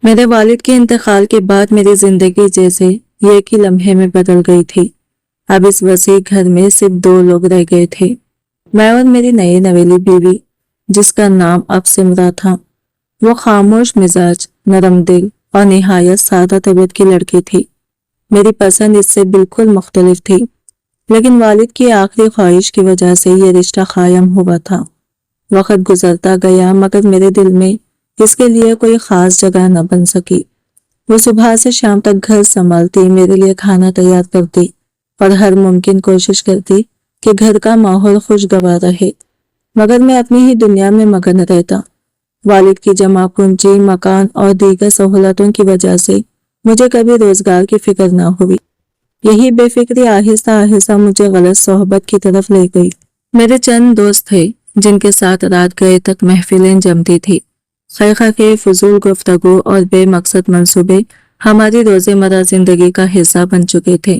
میرے والد کے انتقال کے بعد میری زندگی جیسے ایک ہی لمحے میں بدل گئی تھی۔ اب اس وسیع گھر میں صرف 2 لوگ رہ گئے تھے، میں اور میری نئی نویلی بیوی، جس کا نام اب سمرا تھا۔ وہ خاموش مزاج، نرم دل اور نہایت سادہ طبیعت کی لڑکی تھی۔ میری پسند اس سے بالکل مختلف تھی، لیکن والد کی آخری خواہش کی وجہ سے یہ رشتہ قائم ہوا تھا۔ وقت گزرتا گیا مگر میرے دل میں اس کے لیے کوئی خاص جگہ نہ بن سکی۔ وہ صبح سے شام تک گھر سنبھالتی، میرے لیے کھانا تیار کرتی اور ہر ممکن کوشش کرتی کہ گھر کا ماحول خوشگوار رہے، مگر میں اپنی ہی دنیا میں مگن رہتا۔ والد کی جمع پونجی، مکان اور دیگر سہولتوں کی وجہ سے مجھے کبھی روزگار کی فکر نہ ہوئی۔ یہی بے فکری آہستہ آہستہ مجھے غلط صحبت کی طرف لے گئی۔ میرے چند دوست تھے جن کے ساتھ رات گئے تک محفلیں جمتی تھی۔ خیخہ کے فضول گفتگو اور بے مقصد منصوبے ہماری روزمرہ زندگی کا حصہ بن چکے تھے۔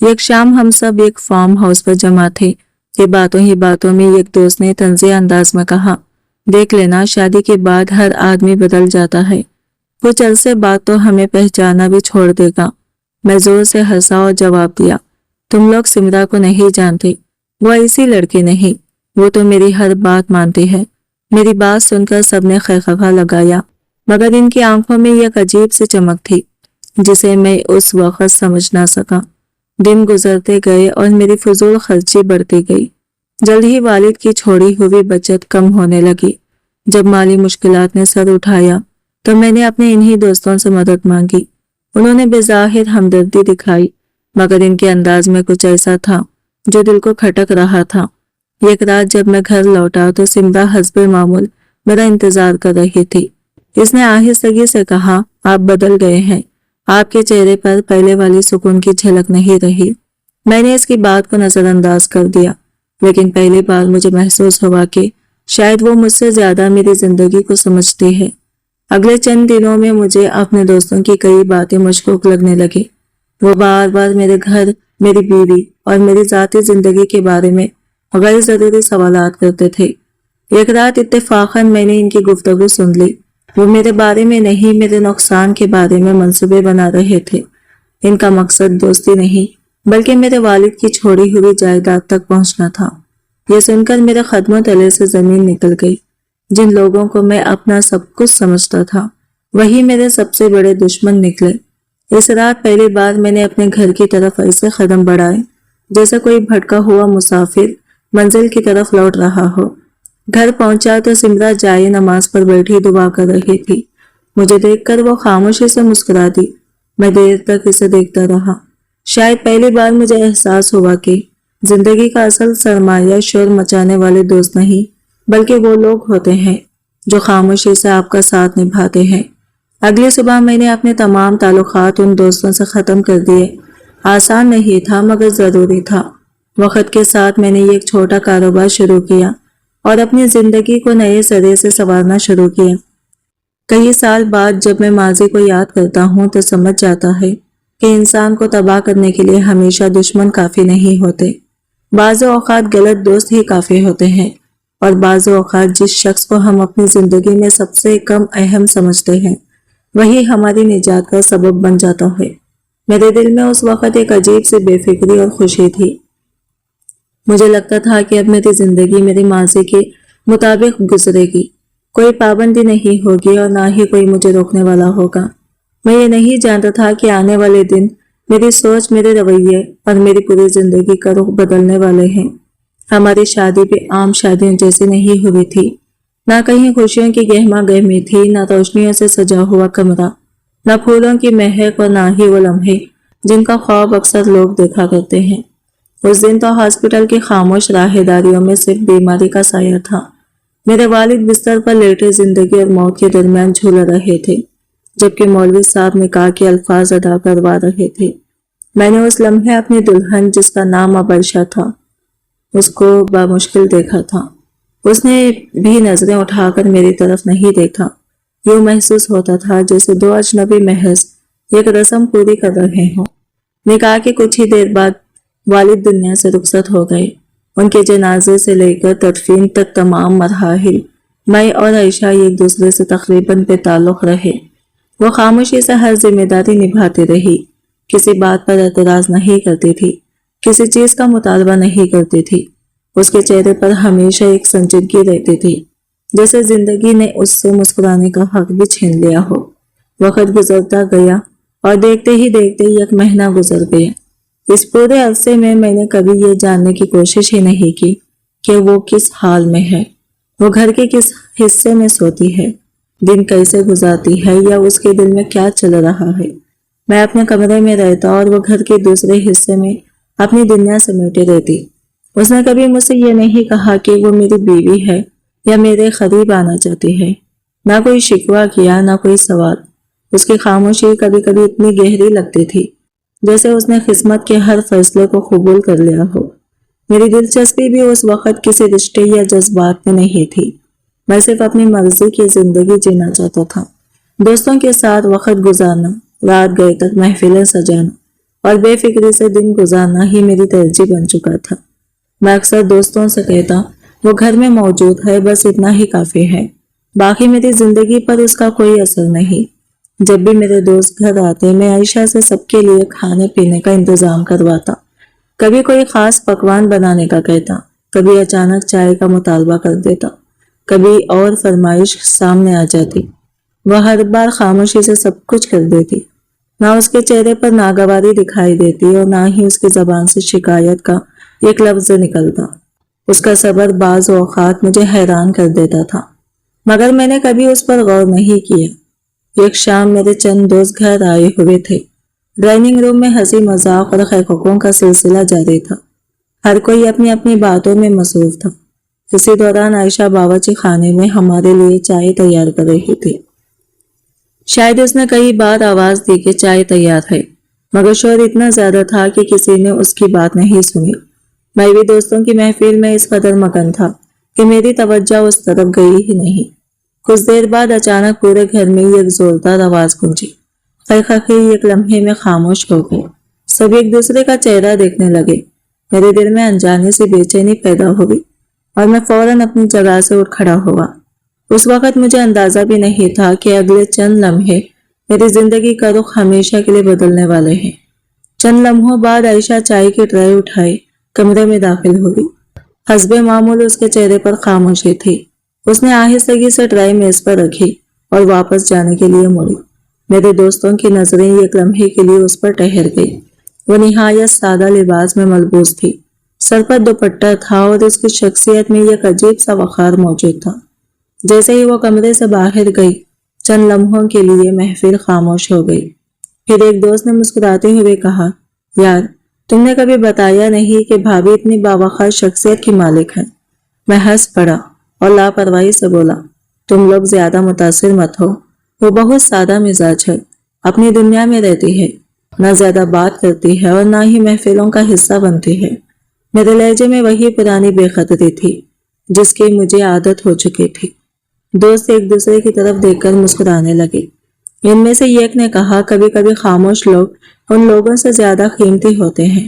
ایک شام ہم سب ایک فارم ہاؤس پر جمع تھے کہ باتوں ہی باتوں میں ایک دوست نے طنزیہ انداز میں کہا، دیکھ لینا شادی کے بعد ہر آدمی بدل جاتا ہے، کچھ عرصے بعد تو ہمیں پہچانا بھی چھوڑ دے گا۔ میں زور سے ہنسا اور جواب دیا، تم لوگ سمرا کو نہیں جانتے، وہ ایسی لڑکی نہیں، وہ تو میری ہر بات مانتی ہے۔ میری بات سن کر سب نے خیخہ لگایا، مگر ان کی آنکھوں میں ایک عجیب سی چمک تھی جسے میں اس وقت سمجھ نہ سکا۔ دن گزرتے گئے اور میری فضول خرچی بڑھتی گئی۔ جلد ہی والد کی چھوڑی ہوئی بچت کم ہونے لگی۔ جب مالی مشکلات نے سر اٹھایا تو میں نے اپنے انہی دوستوں سے مدد مانگی۔ انہوں نے بظاہر ہمدردی دکھائی، مگر ان کے انداز میں کچھ ایسا تھا جو دل کو کھٹک رہا تھا۔ ایک رات جب میں گھر لوٹا تو سمرا حسب معمول میرا انتظار کر رہی تھی۔ اس نے آہستگی سے کہا، آپ بدل گئے ہیں، آپ کے چہرے پر پہلے والی سکون کی جھلک نہیں رہی۔ میں نے اس کی بات کو نظر انداز کر دیا، لیکن پہلی بار مجھے محسوس ہوا کہ شاید وہ مجھ سے زیادہ میری زندگی کو سمجھتی ہے۔ اگلے چند دنوں میں مجھے اپنے دوستوں کی کئی باتیں مشکوک لگنے لگی۔ وہ بار بار میرے گھر، میری بیوی اور میری ذاتی زندگی کے بارے میں غیر ضروری سوالات کرتے تھے۔ ایک رات اتفاقاً میں نے ان کی گفتگو سن لی۔ وہ میرے بارے میں نہیں، میرے نقصان کے بارے میں منصوبے بنا رہے تھے۔ ان کا مقصد دوستی نہیں بلکہ میرے والد کی چھوڑی ہوئی جائیداد تک پہنچنا تھا۔ یہ سن کر میرے قدموں تلے سے زمین نکل گئی۔ جن لوگوں کو میں اپنا سب کچھ سمجھتا تھا وہی میرے سب سے بڑے دشمن نکلے۔ اس رات پہلی بار میں نے اپنے گھر کی طرف ایسے قدم بڑھائے جیسے کوئی بھٹکا ہوا مسافر منزل کی طرف لوٹ رہا ہو۔ گھر پہنچا تو سمرا جائے نماز پر بیٹھی دعا کر رہی تھی۔ مجھے دیکھ کر وہ خاموشی سے مسکرا دی۔ میں دیر تک اسے دیکھتا رہا۔ شاید پہلی بار مجھے احساس ہوا کہ زندگی کا اصل سرمایہ شور مچانے والے دوست نہیں بلکہ وہ لوگ ہوتے ہیں جو خاموشی سے آپ کا ساتھ نبھاتے ہیں۔ اگلی صبح میں نے اپنے تمام تعلقات ان دوستوں سے ختم کر دیے۔ آسان نہیں تھا مگر ضروری تھا۔ وقت کے ساتھ میں نے ایک چھوٹا کاروبار شروع کیا اور اپنی زندگی کو نئے سرے سے سنوارنا شروع کیا۔ کئی سال بعد جب میں ماضی کو یاد کرتا ہوں تو سمجھ جاتا ہے کہ انسان کو تباہ کرنے کے لیے ہمیشہ دشمن کافی نہیں ہوتے۔ بعض اوقات غلط دوست ہی کافی ہوتے ہیں، اور بعض اوقات جس شخص کو ہم اپنی زندگی میں سب سے کم اہم سمجھتے ہیں وہی ہماری نجات کا سبب بن جاتا ہے۔ میرے دل میں اس وقت ایک عجیب سی بے فکری اور خوشی تھی۔ مجھے لگتا تھا کہ اب میری زندگی میری ماضی کے مطابق گزرے گی، کوئی پابندی نہیں ہوگی اور نہ ہی کوئی مجھے روکنے والا ہوگا۔ میں یہ نہیں جانتا تھا کہ آنے والے دن میری سوچ، میرے رویے اور میری پوری زندگی کا رخ بدلنے والے ہیں۔ ہماری شادی بھی عام شادیوں جیسی نہیں ہوئی تھی۔ نہ کہیں خوشیوں کی گہما گہمی تھی، نہ روشنیوں سے سجا ہوا کمرہ، نہ پھولوں کی مہک اور نہ ہی وہ لمحے جن کا خواب اکثر لوگ دیکھا کرتے ہیں۔ اس دن تو ہاسپٹل کی خاموش راہداریوں میں صرف بیماری کا سایہ تھا۔ میرے والد بستر پر لیٹے زندگی اور موت کے درمیان جھول رہے تھے، جبکہ مولوی صاحب نکاح کے الفاظ ادا کروا رہے تھے۔ میں نے اس لمحے اپنی دلہن جس کا نام عائشہ تھا اس کو بامشکل دیکھا تھا۔ اس نے بھی نظریں اٹھا کر میری طرف نہیں دیکھا۔ یوں محسوس ہوتا تھا جیسے 2 اجنبی محض ایک رسم پوری کر رہے ہوں۔ نکاح کے کچھ ہی دیر بعد والد دنیا سے رخصت ہو گئے۔ ان کے جنازے سے لے کر تدفین تک تمام مراحل میں اور عائشہ ایک دوسرے سے تقریباً بے تعلق رہے۔ وہ خاموشی سے ہر ذمہ داری نبھاتی رہی، کسی بات پر اعتراض نہیں کرتی تھی، کسی چیز کا مطالبہ نہیں کرتی تھی۔ اس کے چہرے پر ہمیشہ ایک سنجیدگی رہتی تھی، جیسے زندگی نے اس سے مسکرانے کا حق بھی چھین لیا ہو۔ وقت گزرتا گیا اور دیکھتے ہی دیکھتے 1 مہینہ گزر گیا۔ اس پورے عرصے میں نے کبھی یہ جاننے کی کوشش ہی نہیں کی کہ وہ کس حال میں ہے، وہ گھر کے کس حصے میں سوتی ہے، دن کیسے گزارتی ہے یا اس کے دل میں کیا چل رہا ہے۔ میں اپنے کمرے میں رہتا اور وہ گھر کے دوسرے حصے میں اپنی دنیا سمیٹے رہتی۔ اس نے کبھی مجھ سے یہ نہیں کہا کہ وہ میری بیوی ہے یا میرے قریب آنا چاہتی ہے، نہ کوئی شکوہ کیا، نہ کوئی سوال۔ اس کی خاموشی کبھی کبھی اتنی گہری لگتی تھی جیسے اس نے قسمت کے ہر فیصلے کو قبول کر لیا ہو۔ میری دلچسپی بھی اس وقت کسی رشتے یا جذبات میں نہیں تھی، میں صرف اپنی مرضی کی زندگی جینا چاہتا تھا۔ دوستوں کے ساتھ وقت گزارنا، رات گئے تک محفلیں سجانا اور بے فکری سے دن گزارنا ہی میری ترجیح بن چکا تھا۔ میں اکثر دوستوں سے کہتا وہ گھر میں موجود ہے، بس اتنا ہی کافی ہے، باقی میری زندگی پر اس کا کوئی اثر نہیں۔ جب بھی میرے دوست گھر آتے میں عائشہ سے سب کے لیے کھانے پینے کا انتظام کرواتا، کبھی کوئی خاص پکوان بنانے کا کہتا، کبھی اچانک چائے کا مطالبہ کر دیتا، کبھی اور فرمائش سامنے آ جاتی۔ وہ ہر بار خاموشی سے سب کچھ کر دیتی، نہ اس کے چہرے پر ناگواری دکھائی دیتی اور نہ ہی اس کی زبان سے شکایت کا ایک لفظ نکلتا۔ اس کا صبر بعض اوقات مجھے حیران کر دیتا تھا، مگر میں نے کبھی اس پر غور نہیں کیا۔ ایک شام میرے چند دوست گھر آئے ہوئے تھے۔ ڈائننگ روم میں ہنسی مذاق اور خیخوں کا سلسلہ جاری تھا، ہر کوئی اپنی اپنی باتوں میں مصروف تھا۔ اسی دوران عائشہ باورچی خانے میں ہمارے لیے چائے تیار کر رہی تھی۔ شاید اس نے کئی بار آواز دی کہ چائے تیار ہے، مگر شور اتنا زیادہ تھا کہ کسی نے اس کی بات نہیں سنی۔ میں بھی دوستوں کی محفل میں اس قدر مگن تھا کہ میری توجہ اس طرف گئی ہی نہیں۔ کچھ دیر بعد اچانک پورے گھر میں ایک زوردار آواز گونجی، خیخیں ایک لمحے میں خاموش ہو گئی، سب ایک دوسرے کا چہرہ دیکھنے لگے۔ میرے دل میں انجانے سے بے چینی پیدا ہوئی اور میں فوراً اپنی جگہ سے اٹھ کھڑا ہوا۔ اس وقت مجھے اندازہ بھی نہیں تھا کہ اگلے چند لمحے میری زندگی کا رخ ہمیشہ کے لیے بدلنے والے ہیں۔ چند لمحوں بعد عائشہ چائے کی ٹرے اٹھائے کمرے میں داخل ہوئی۔ حسب معمول اس کے چہرے پر خاموشی تھی۔ اس نے آہستگی سے ٹرے میز پر رکھی اور واپس جانے کے لیے مڑی۔ میرے دوستوں کی نظریں ایک لمحے کے لیے اس پر ٹھہر گئی۔ وہ نہایت سادہ لباس میں ملبوس تھی، سر پر دوپٹہ تھا اور اس کی شخصیت میں ایک عجیب سا وقار موجود تھا۔ جیسے ہی وہ کمرے سے باہر گئی، چند لمحوں کے لیے محفل خاموش ہو گئی۔ پھر ایک دوست نے مسکراتے ہوئے کہا، یار تم نے کبھی بتایا نہیں کہ بھابھی اتنی باوقار شخصیت کی مالک ہے۔ میں ہنس پڑا اور لاپرواہی سے بولا، تم لوگ زیادہ متاثر مت ہو، وہ بہت سادہ مزاج ہے، اپنی دنیا میں رہتی ہے، نہ زیادہ بات کرتی ہے اور نہ ہی محفلوں کا حصہ بنتی ہے۔ میرے لہجے میں وہی پرانی بے خطری تھی جس کی مجھے عادت ہو چکی تھی۔ دوست ایک دوسرے کی طرف دیکھ کر مسکرانے لگے۔ ان میں سے ایک نے کہا، کبھی کبھی خاموش لوگ ان لوگوں سے زیادہ قیمتی ہوتے ہیں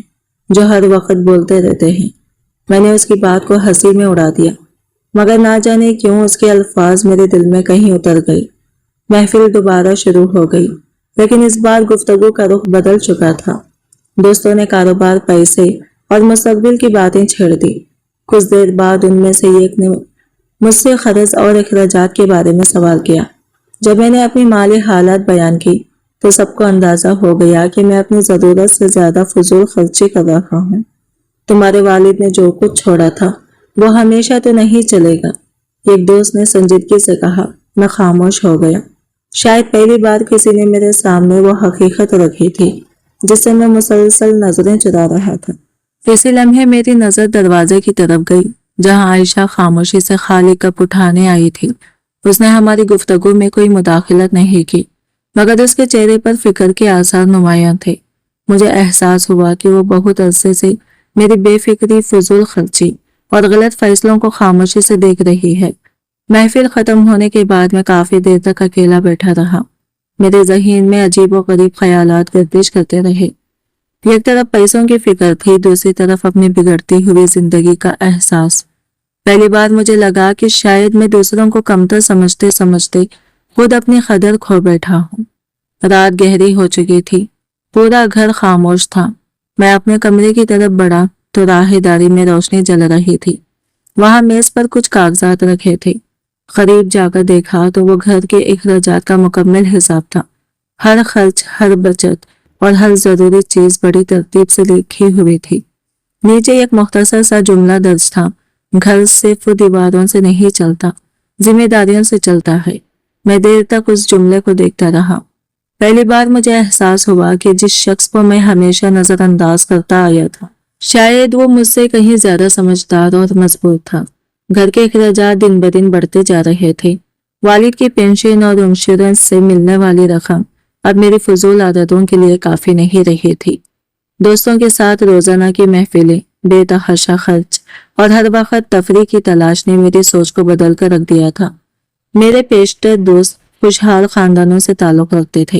جو ہر وقت بولتے رہتے ہیں۔ میں نے اس کی بات کو ہنسی میں اڑا دیا، مگر نہ جانے کیوں اس کے الفاظ میرے دل میں کہیں اتر گئے۔ محفل دوبارہ شروع ہو گئی، لیکن اس بار گفتگو کا رخ بدل چکا تھا۔ دوستوں نے کاروبار، پیسے اور مستقبل کی باتیں چھیڑ دی۔ کچھ دیر بعد ان میں سے ایک نے مجھ سے خرچ اور اخراجات کے بارے میں سوال کیا۔ جب میں نے اپنی مالی حالات بیان کی تو سب کو اندازہ ہو گیا کہ میں اپنی ضرورت سے زیادہ فضول خرچی کر رہا ہوں۔ تمہارے والد نے جو کچھ چھوڑا تھا وہ ہمیشہ تو نہیں چلے گا، ایک دوست نے سنجیدگی سے کہا۔ میں خاموش ہو گیا۔ شاید پہلی بار کسی نے میرے سامنے وہ حقیقت رکھی تھی جس سے میں مسلسل نظریں چرا رہا تھا۔ اسی لمحے میری نظر دروازے کی طرف گئی جہاں عائشہ خاموشی سے خالی کپ اٹھانے آئی تھی۔ اس نے ہماری گفتگو میں کوئی مداخلت نہیں کی، مگر اس کے چہرے پر فکر کے آثار نمایاں تھے۔ مجھے احساس ہوا کہ وہ بہت عرصے سے میری بے فکری، فضول خرچی اور غلط فیصلوں کو خاموشی سے دیکھ رہی ہے۔ محفل ختم ہونے کے بعد میں کافی دیر تک اکیلا بیٹھا رہا۔ میرے ذہن میں عجیب و غریب خیالات گردش کرتے رہے۔ ایک طرف پیسوں کی فکر تھی، دوسری طرف اپنی بگڑتی ہوئی زندگی کا احساس۔ پہلی بار مجھے لگا کہ شاید میں دوسروں کو کمتر سمجھتے خود اپنی قدر کھو بیٹھا ہوں۔ رات گہری ہو چکی تھی، پورا گھر خاموش تھا۔ میں اپنے کمرے کی طرف بڑھا تو راہ داری میں روشنی جل رہی تھی۔ وہاں میز پر کچھ کاغذات رکھے تھے۔ قریب جا کر دیکھا تو وہ گھر کے اخراجات کا مکمل حساب تھا۔ ہر خرچ، ہر بچت اور ہر ضروری چیز بڑی ترتیب سے لکھی ہوئی تھی۔ نیچے ایک مختصر سا جملہ درج تھا: گھر صرف دیواروں سے نہیں چلتا، ذمہ داریوں سے چلتا ہے۔ میں دیر تک اس جملے کو دیکھتا رہا۔ پہلی بار مجھے احساس ہوا کہ جس شخص کو میں ہمیشہ نظر انداز کرتا آیا تھا، شاید وہ مجھ سے کہیں زیادہ سمجھدار اور مضبوط تھا۔ گھر کے اخراجات دن بدن بڑھتے جا رہے تھے۔ والد کی پینشن اور انشورنس سے ملنے والی رقم اب میری فضول عادتوں کے لیے کافی نہیں رہی تھی۔ دوستوں کے ساتھ روزانہ کی محفلیں، بے تحاشا خرچ اور ہر وقت تفریح کی تلاش نے میری سوچ کو بدل کر رکھ دیا تھا۔ میرے پیشتر دوست خوشحال خاندانوں سے تعلق رکھتے تھے،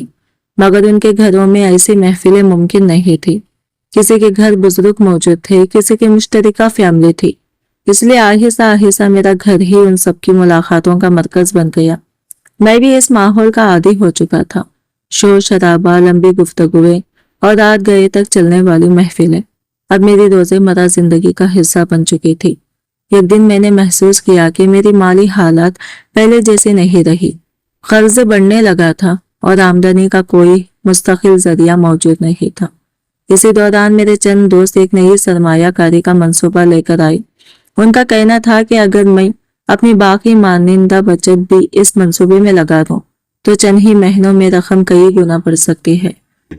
مگر ان کے گھروں میں ایسی محفلیں ممکن نہیں تھی۔ کسی کے گھر بزرگ موجود تھے، کسی کی مشترکہ فیملی تھی۔ اس لیے آہستہ آہستہ میرا گھر ہی ان سب کی ملاقاتوں کا مرکز بن گیا۔ میں بھی اس ماحول کا عادی ہو چکا تھا۔ شور شرابہ، لمبی گفتگویں اور رات گئے تک چلنے والی محفلیں اب میری روزمرہ زندگی کا حصہ بن چکی تھی۔ ایک دن میں نے محسوس کیا کہ میری مالی حالت پہلے جیسی نہیں رہی۔ قرض بڑھنے لگا تھا اور آمدنی کا کوئی مستقل ذریعہ موجود نہیں تھا۔ اسی دوران میرے چند دوست ایک نئی سرمایہ کاری کا منصوبہ لے کر آئے۔ ان کا کہنا تھا کہ اگر میں اپنی باقی مانندہ بچت بھی اس منصوبے میں لگا دوں تو چند ہی مہینوں میں رقم کئی گنا بڑھ سکتی ہے۔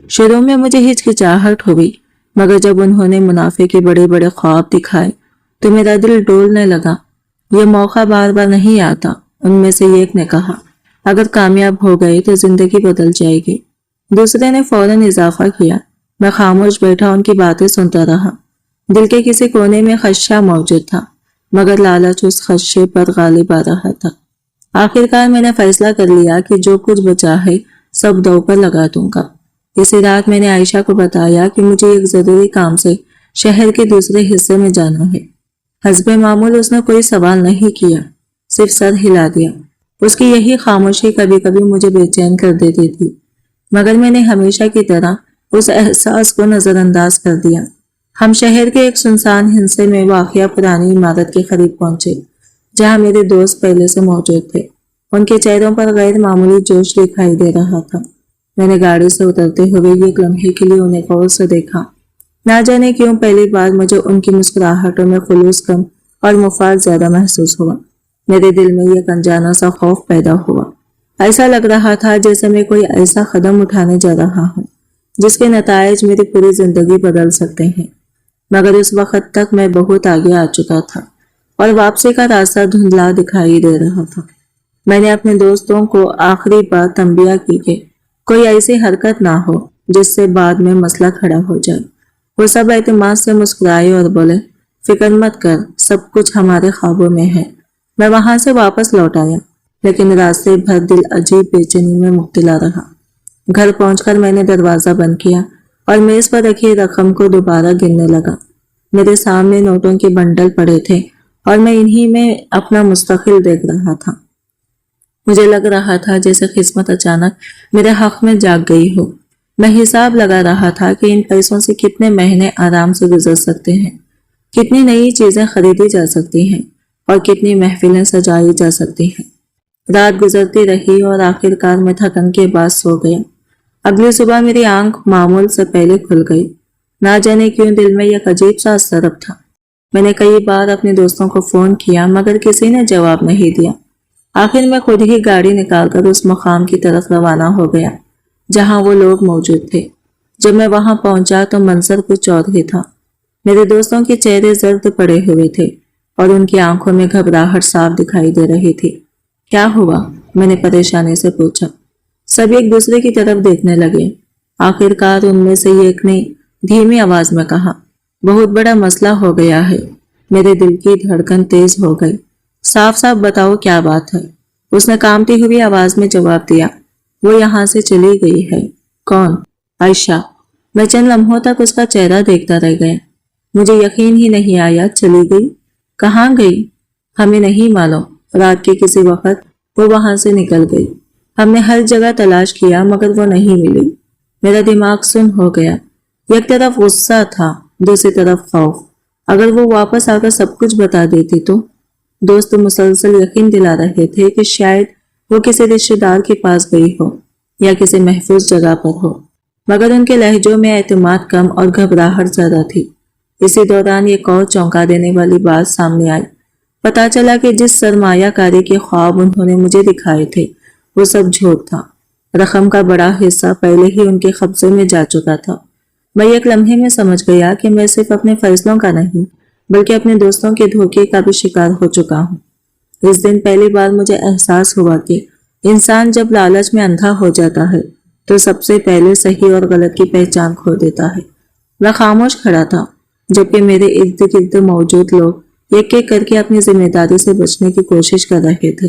شروع میں مجھے ہچکچاہٹ ہوئی، مگر جب انہوں نے منافع کے بڑے بڑے خواب دکھائے تو میرا دل ڈولنے لگا۔ یہ موقع بار بار نہیں آتا، ان میں سے ایک نے کہا۔ اگر کامیاب ہو گئے تو زندگی بدل جائے گی۔ دوسرے نے فوراً اضافہ کیا۔ میں خاموش بیٹھا ان کی باتیں سنتا رہا۔ دل کے کسی کونے میں خدشہ موجود تھا، مگر لالچ اس خدشے پر غالب آ رہا تھا۔ آخرکار میں نے فیصلہ کر لیا کہ جو کچھ بچا ہے سب دو پر لگا دوں گا۔ اسی رات میں نے عائشہ کو بتایا کہ مجھے ایک ضروری کام سے شہر کے دوسرے حصے میں جانا ہے۔ حسب معمول اس نے کوئی سوال نہیں کیا، صرف سر ہلا دیا۔ اس کی یہی خاموشی کبھی کبھی مجھے بے چین کر دیتی تھی، مگر میں نے ہمیشہ کی طرح اس احساس کو نظر انداز کر دیا۔ ہم شہر کے ایک سنسان حصے میں واقع پرانی عمارت کے قریب پہنچے، جہاں میرے دوست پہلے سے موجود تھے۔ ان کے چہروں پر غیر معمولی جوش دکھائی دے رہا تھا۔ میں نے گاڑی سے اترتے ہوئے ایک لمحے کے لیے انہیں غور سے دیکھا۔ نہ جانے کیوں پہلی بار مجھے ان کی مسکراہٹوں میں خلوص کم اور مفاد زیادہ محسوس ہوا۔ میرے دل میں ایک انجانا سا خوف پیدا ہوا۔ ایسا لگ رہا تھا جیسے میں کوئی ایسا قدم اٹھانے جا رہا ہوں جس کے نتائج میری پوری زندگی بدل سکتے ہیں۔ مگر اس وقت تک میں بہت آگے آ چکا تھا اور واپسی کا راستہ دھندلا دکھائی دے رہا تھا۔ میں نے اپنے دوستوں کو آخری بار تنبیہ کی کہ کوئی ایسی حرکت نہ ہو جس سے بعد میں مسئلہ کھڑا ہو جائے۔ وہ سب اعتماد سے مسکرائے اور بولے، فکر مت کر، سب کچھ ہمارے خوابوں میں ہے۔ میں وہاں سے واپس لوٹ آیا، لیکن راستے بھر دل عجیب بے چینی میں مبتلا رہا۔ گھر پہنچ کر میں نے دروازہ بند کیا اور میز پر رکھی رقم کو دوبارہ گننے لگا۔ میرے سامنے نوٹوں کے بنڈل پڑے تھے اور میں انہی میں اپنا مستقبل دیکھ رہا تھا۔ مجھے لگ رہا تھا جیسے قسمت اچانک میرے حق میں جاگ گئی ہو۔ میں حساب لگا رہا تھا کہ ان پیسوں سے کتنے مہینے آرام سے گزر سکتے ہیں، کتنی نئی چیزیں خریدی جا سکتی ہیں اور کتنی محفلیں سجائی جا سکتی ہیں۔ رات گزرتی رہی اور آخرکار میں تھکن کے بعد سو گیا۔ اگلی صبح میری آنکھ معمول سے پہلے کھل گئی۔ نہ جانے کیوں دل میں ایک عجیب سا اضطراب تھا۔ میں نے کئی بار اپنے دوستوں کو فون کیا، مگر کسی نے جواب نہیں دیا۔ آخر میں خود ہی گاڑی نکال کر اس مقام کی طرف روانہ ہو گیا جہاں وہ لوگ موجود تھے۔ جب میں وہاں پہنچا تو منظر کچھ اور ہی تھا۔ میرے دوستوں کے چہرے زرد پڑے ہوئے تھے اور ان کی آنکھوں میں گھبراہٹ صاف دکھائی دے رہی تھی۔ کیا ہوا؟ میں نے پریشانی سے پوچھا۔ سب ایک دوسرے کی طرف دیکھنے لگے۔ آخرکار ان میں سے ایک نے دھیمی آواز میں کہا، بہت بڑا مسئلہ ہو گیا ہے۔ میرے دل کی دھڑکن تیز ہو گئی۔ صاف صاف بتاؤ کیا بات ہے؟ اس نے کانپتی ہوئی آواز میں جواب دیا، وہ یہاں سے چلی گئی ہے۔ کون؟ عائشہ۔ میں چند لمحوں تک اس کا چہرہ دیکھتا رہ گیا۔ مجھے یقین ہی نہیں آیا۔ چلی گئی؟ کہاں گئی؟ ہمیں نہیں معلوم۔ رات کے کسی وقت وہ وہاں سے نکل گئی۔ ہم نے ہر جگہ تلاش کیا مگر وہ نہیں ملی۔ میرا دماغ سن ہو گیا۔ ایک طرف غصہ تھا، دوسری طرف خوف۔ اگر وہ واپس آ کر سب کچھ بتا دیتی تو؟ دوست مسلسل یقین دلا رہے تھے کہ شاید وہ کسی رشتہ دار کے پاس گئی ہو یا کسی محفوظ جگہ پر ہو، مگر ان کے لہجوں میں اعتماد کم اور گھبراہٹ زیادہ تھی۔ اسی دوران ایک اور چونکا دینے والی بات سامنے آئی۔ پتا چلا کہ جس سرمایہ کاری کے خواب انہوں نے مجھے دکھائے تھے وہ سب جھوٹ تھا۔ رقم کا بڑا حصہ پہلے ہی ان کے قبضے میں جا چکا تھا۔ میں ایک لمحے میں سمجھ گیا کہ میں صرف اپنے فیصلوں کا نہیں بلکہ اپنے دوستوں کے دھوکے کا بھی شکار ہو چکا ہوں۔ اس دن پہلی بار مجھے احساس ہوا کہ انسان جب لالچ میں اندھا ہو جاتا ہے تو سب سے پہلے صحیح اور غلط کی پہچان کھو دیتا ہے۔ میں خاموش کھڑا تھا جبکہ میرے ارد گرد موجود لوگ ایک ایک کر کے اپنی ذمہ داری سے بچنے کی کوشش کر رہے تھے۔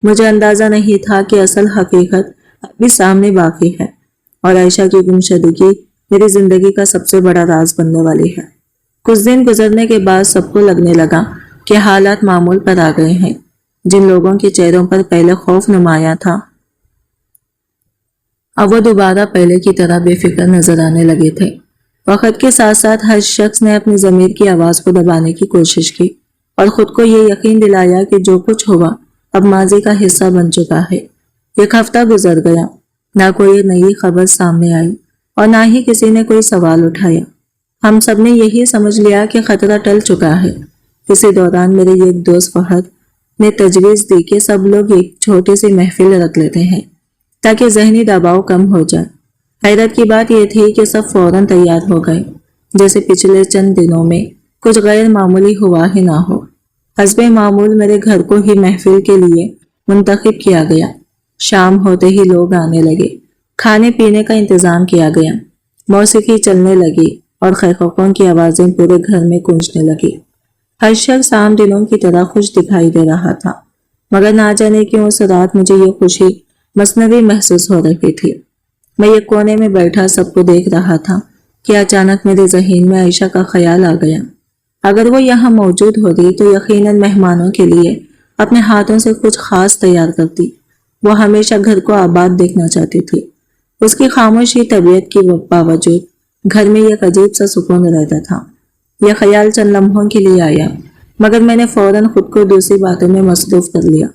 مجھے اندازہ نہیں تھا کہ اصل حقیقت ابھی سامنے باقی ہے اور عائشہ کی گمشدگی میری زندگی کا سب سے بڑا راز بننے والی ہے۔ کچھ دن گزرنے کے بعد سب کو لگنے لگا کہ حالات معمول پر آ گئے ہیں۔ جن لوگوں کے چہروں پر پہلے خوف نمایاں تھا اب وہ دوبارہ پہلے کی طرح بے فکر نظر آنے لگے تھے۔ وقت کے ساتھ ساتھ ہر شخص نے اپنی ضمیر کی آواز کو دبانے کی کوشش کی اور خود کو یہ یقین دلایا کہ جو کچھ ہوا اب ماضی کا حصہ بن چکا ہے۔ ایک ہفتہ گزر گیا، نہ کوئی نئی خبر سامنے آئی اور نہ ہی کسی نے کوئی سوال اٹھایا۔ ہم سب نے یہی سمجھ لیا کہ خطرہ ٹل چکا ہے۔ اسی دوران میرے ایک دوست فہد نے تجویز دی کہ سب لوگ ایک چھوٹی سی محفل رکھ لیتے ہیں تاکہ ذہنی دباؤ کم ہو جائے۔ حیرت کی بات یہ تھی کہ سب فوراً تیار ہو گئے، جیسے پچھلے چند دنوں میں کچھ غیر معمولی ہوا ہی نہ ہو۔ حسب معمول میرے گھر کو ہی محفل کے لیے منتخب کیا گیا۔ شام ہوتے ہی لوگ آنے لگے، کھانے پینے کا انتظام کیا گیا، موسیقی چلنے لگی اور خیخوں کی آوازیں پورے گھر میں گونجنے لگی۔ ہر شخص عام دنوں کی طرح خوش دکھائی دے رہا تھا، مگر نہ جانے کیوں اس رات مجھے یہ خوشی مصنوعی محسوس ہو رہی تھی۔ میں ایک کونے میں بیٹھا سب کو دیکھ رہا تھا کہ اچانک میرے ذہن میں عائشہ کا خیال آ گیا۔ اگر وہ یہاں موجود ہوتی تو یقیناً مہمانوں کے لیے اپنے ہاتھوں سے کچھ خاص تیار کرتی۔ وہ ہمیشہ گھر کو آباد دیکھنا چاہتی تھی۔ اس کی خاموشی طبیعت کی باوجود گھر میں ایک عجیب سا سکون رہتا تھا۔ یہ خیال چند لمحوں کے لیے آیا مگر میں نے فوراً خود کو دوسری باتوں میں مصروف کر لیا۔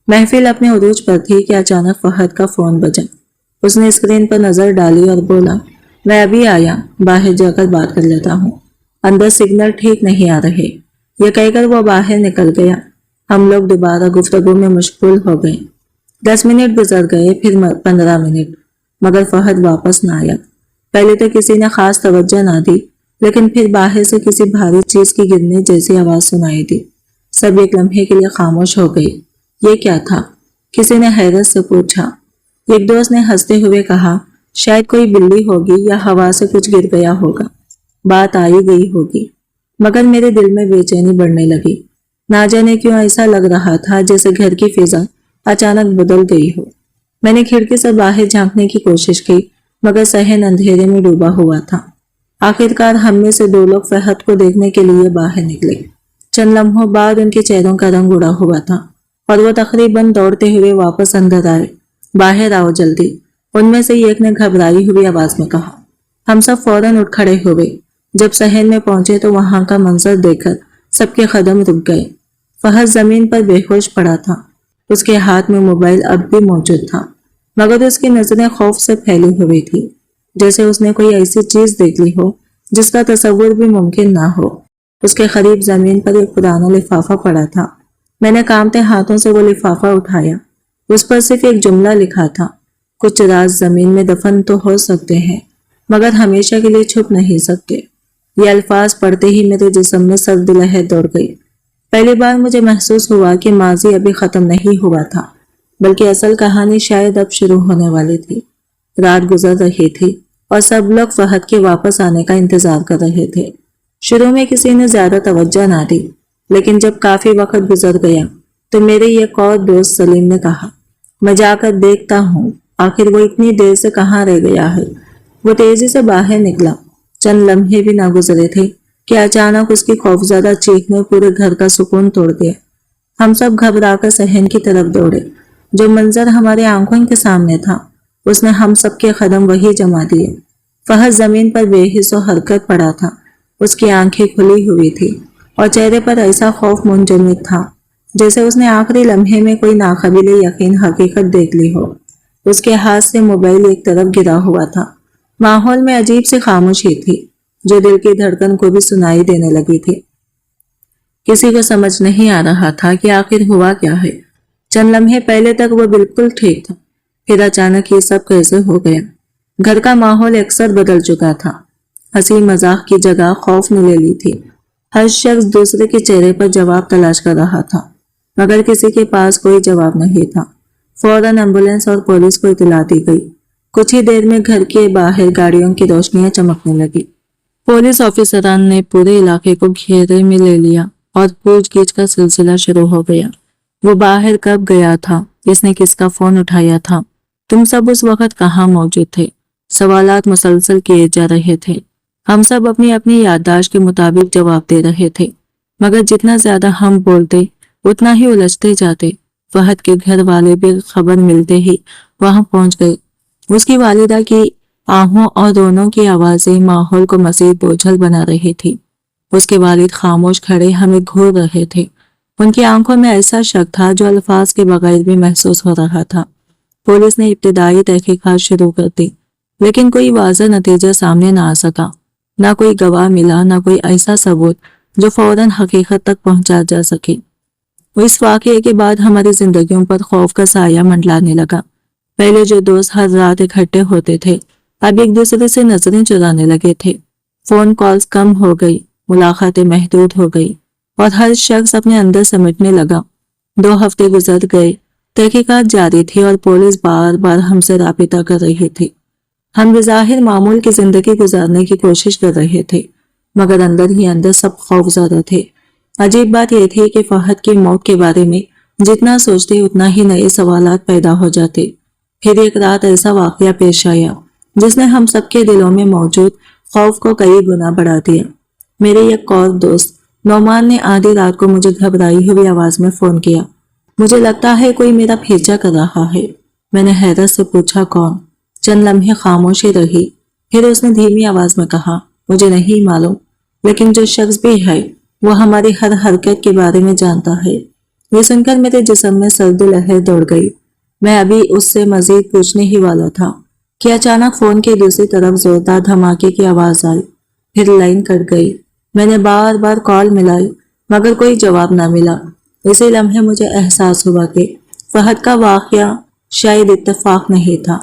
محفل اپنے عروج پر تھی کہ اچانک فہد کا فون بجا۔ اس نے اسکرین پر نظر ڈالی اور بولا، میں ابھی آیا، باہر جا کر بات کر لیتا ہوں، اندر سگنل ٹھیک نہیں آ رہے۔ یہ کہہ کر وہ باہر نکل گیا۔ ہم لوگ دوبارہ گفتگو میں مشغول ہو گئے۔ 10 منٹ گزر گئے، پھر 15 منٹ، مگر فہد واپس نہ آیا۔ پہلے تو کسی نے خاص توجہ نہ دی، لیکن پھر باہر سے کسی بھاری چیز کی گرنے جیسی آواز سنائی دی۔ سب ایک لمحے کے لیے خاموش ہو گئے۔ یہ کیا تھا؟ کسی نے حیرت سے پوچھا۔ ایک دوست نے ہنستے ہوئے کہا، شاید کوئی بلی ہوگی یا ہوا سے کچھ گر گیا ہوگا، بات آئی گئی ہوگی۔ مگر میرے دل میں بے چینی بڑھنے لگی۔ نہ جانے کیوں ایسا لگ رہا تھا جیسے گھر کی فضا اچانک بدل گئی ہو۔ میں نے کھڑکی سے باہر جھانکنے کی کوشش کی مگر صحن اندھیرے میں ڈوبا ہوا تھا۔ آخرکار ہم میں سے 2 لوگ فہد کو دیکھنے کے لیے باہر نکلے۔ چند لمحوں بعد ان کے چہروں کا رنگ اڑا ہوا تھا اور وہ تقریباً دوڑتے ہوئے واپس اندر آئے۔ باہر آؤ جلدی، ان میں سے ایک نے گھبرائی ہوئی آواز میں کہا۔ ہم سب فوراً اٹھ کھڑے ہوئے۔ جب صحن میں پہنچے تو وہاں کا منظر دیکھ کر سب کے قدم رک گئے۔ فہد زمین پر بے ہوش پڑا تھا۔ اس کے ہاتھ میں موبائل اب بھی موجود تھا مگر اس کی نظریں خوف سے پھیلی ہوئی تھی، جیسے اس نے کوئی ایسی چیز دیکھ لی ہو جس کا تصور بھی ممکن نہ ہو۔ اس کے قریب زمین پر ایک پرانا لفافہ پڑا تھا۔ میں نے کانپتے ہاتھوں سے وہ لفافہ اٹھایا۔ اس پر صرف ایک جملہ لکھا تھا، کچھ راز زمین میں دفن تو ہو سکتے ہیں مگر ہمیشہ کے لیے چھپ نہیں سکتے۔ یہ الفاظ پڑھتے ہی میرے جسم میں سرد لہر دوڑ گئی۔ پہلی بار مجھے محسوس ہوا کہ ماضی ابھی ختم نہیں ہوا تھا بلکہ اصل کہانی شاید اب شروع ہونے والی تھی۔ رات گزر رہی تھی اور سب لوگ فہد کے واپس آنے کا انتظار کر رہے تھے۔ شروع میں کسی نے زیادہ توجہ نہ دی، لیکن جب کافی وقت گزر گیا تو میرے ایک اور دوست سلیم نے کہا، میں جا کر دیکھتا ہوں آخر وہ اتنی دیر سے کہاں رہ گیا ہے۔ وہ تیزی سے باہر نکلا۔ چند لمحے بھی نہ گزرے تھے کہ اچانک اس کی خوفزدہ چیخ نے پورے گھر کا سکون توڑ دیا۔ ہم سب گھبرا کر صحن کی طرف دوڑے۔ جو منظر ہمارے آنکھوں کے سامنے تھا اس نے ہم سب کے قدم وہی جما دیے۔ فہد زمین پر بے حس و حرکت پڑا تھا، اس کی آنکھیں کھلی ہوئی تھی اور چہرے پر ایسا خوف منجمد تھا جیسے اس نے آخری لمحے میں کوئی ناقابل یقین حقیقت دیکھ لی ہو۔ اس کے ہاتھ سے موبائل ایک طرف گرا ہوا تھا۔ ماحول میں عجیب سی خاموشی تھی جو دل کی دھڑکن کو بھی سنائی دینے لگی تھی۔ کسی کو سمجھ نہیں آ رہا تھا کہ آخر ہوا کیا ہے۔ چند لمحے پہلے تک وہ بالکل ٹھیک تھا، پھر اچانک یہ سب کیسے ہو گیا۔ گھر کا ماحول اکثر بدل چکا تھا، ہنسی مذاق کی جگہ خوف نے لے لی تھی۔ ہر شخص دوسرے کے چہرے پر جواب تلاش کر رہا تھا، مگر کسی کے پاس کوئی جواب نہیں تھا۔ فوراً ایمبولینس اور پولیس کو اطلاع دی گئی۔ کچھ ہی دیر میں گھر کے باہر گاڑیوں کی روشنیاں چمکنے لگی۔ پولیس آفیسران نے پورے علاقے کو گھیرے میں لے لیا اور پوچھ گچھ کا سلسلہ شروع ہو گیا۔ وہ باہر کب گیا تھا؟ کس نے کس کا فون اٹھایا تھا؟ تم سب اس وقت کہاں موجود تھے؟ سوالات مسلسل کیے جا رہے تھے۔ ہم سب اپنی اپنی یادداشت کے مطابق جواب دے رہے تھے، مگر جتنا زیادہ ہم بولتے اتنا ہی الجھتے جاتے۔ فہد کے گھر والے بھی خبر ملتے ہی وہاں پہنچ گئے۔ اس کی والدہ کی آہوں اور رونوں کی آوازیں ماحول کو مزید بوجھل بنا رہی تھی۔ اس کے والد خاموش کھڑے ہمیں گھور رہے تھے۔ ان کی آنکھوں میں ایسا شک تھا جو الفاظ کے بغیر بھی محسوس ہو رہا تھا۔ پولیس نے ابتدائی تحقیقات شروع کر دی، لیکن کوئی واضح نتیجہ سامنے نہ آ سکا۔ نہ کوئی گواہ ملا، نہ کوئی ایسا ثبوت جو فوراً حقیقت تک پہنچا جا سکے۔ اس واقعے کے بعد ہماری زندگیوں پر خوف کا سایہ منڈلانے لگا۔ پہلے جو دوست ہر رات اکٹھے ہوتے تھے اب ایک دوسرے سے نظریں چرانے لگے تھے۔ فون کالز کم ہو گئی، ملاقاتیں محدود ہو گئی اور ہر شخص اپنے اندر سمٹنے لگا۔ 2 ہفتے گزر گئے، تحقیقات جاری تھی اور پولیس بار بار ہم سے رابطہ کر رہی تھی۔ ہم بظاہر معمول کی زندگی گزارنے کی کوشش کر رہے تھے، مگر اندر ہی اندر سب خوف زدہ تھے۔ عجیب بات یہ تھی کہ فہد کی موت کے بارے میں جتنا سوچتے اتنا ہی نئے سوالات پیدا ہو جاتے۔ پھر ایک رات ایسا واقعہ پیش آیا جس نے ہم سب کے دلوں میں موجود خوف کو کئی گنا بڑھا دیا۔ میرے ایک اور دوست نعمان نے آدھی رات کو مجھے گھبرائی ہوئی آواز میں فون کیا۔ مجھے لگتا ہے کوئی میرا پیچھا کر رہا ہے۔ میں نے حیرت سے پوچھا کون؟ چند لمحے خاموشی رہی، پھر اس نے دھیمی آواز میں کہا مجھے نہیں معلوم، لیکن جو شخص بھی ہے وہ ہماری ہر حرکت کے بارے میں جانتا ہے۔ یہ سن کر میرے جسم میں سرد لہر دوڑ گئی۔ میں ابھی اس سے مزید پوچھنے ہی والا تھا کہ اچانک فون کے دوسری طرف زوردار دھماکے کی آواز آئی، پھر لائن کٹ گئی۔ میں نے بار بار کال ملائی مگر کوئی جواب نہ ملا۔ اسی لمحے مجھے احساس ہوا کہ فہد کا واقعہ شاید اتفاق نہیں تھا،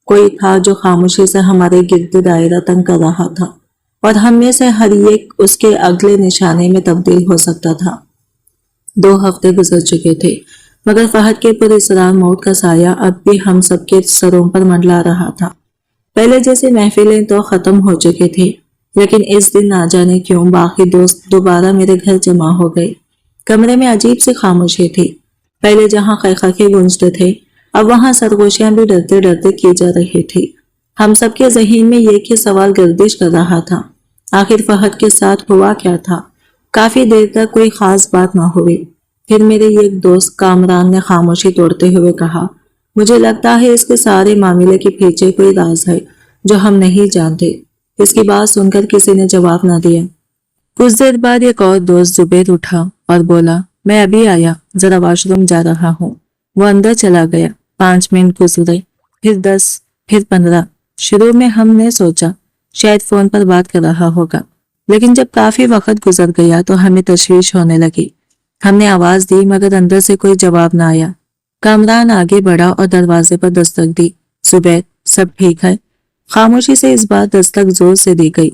کوئی تھا جو خاموشی سے ہمارے گرد دائرہ تنگ کر رہا تھا اور ہم میں سے ہر ایک اس کے اگلے نشانے میں تبدیل ہو سکتا تھا۔ 2 ہفتے گزر چکے تھے مگر فہد کے پراسرار موت کا سایہ اب بھی ہم سب کے سروں پر منڈلا رہا تھا۔ پہلے جیسے محفلیں تو ختم ہو چکے تھے، لیکن اس دن نہ جانے کیوں باقی دوست دوبارہ میرے گھر جمع ہو گئے۔ کمرے میں عجیب سی خاموشی تھی۔ پہلے جہاں خیخے گونجتے تھے اب وہاں سرگوشیاں بھی ڈرتے ڈرتے کی جا رہی تھی۔ ہم سب کے ذہن میں ایک ہی سوال گردش کر رہا تھا، آخر فہد کے ساتھ ہوا کیا تھا؟ کافی دیر تک کوئی خاص بات نہ ہوئی، پھر میرے ایک دوست کامران نے خاموشی توڑتے ہوئے کہا مجھے لگتا ہے اس کے سارے معاملے کے پیچھے کوئی راز ہے جو ہم نہیں جانتے۔ اس کی بات سن کر کسی نے جواب نہ دیا۔ کچھ دیر بعد ایک اور دوست زبیر اٹھا اور بولا میں ابھی آیا، ذرا واش روم جا رہا ہوں۔ وہ اندر چلا گیا۔ 5 منٹ گزرے، پھر 10، پھر 15۔ شروع میں ہم نے سوچا شاید فون پر بات کر رہا ہوگا، لیکن جب کافی وقت گزر گیا تو ہمیں تشویش ہونے لگی۔ ہم نے آواز دی مگر اندر سے کوئی جواب نہ آیا۔ کامران آگے بڑھا اور دروازے پر دستک دی، زبیر سب ٹھیک ہے؟ خاموشی سے اس بار دستک زور سے دی گئی،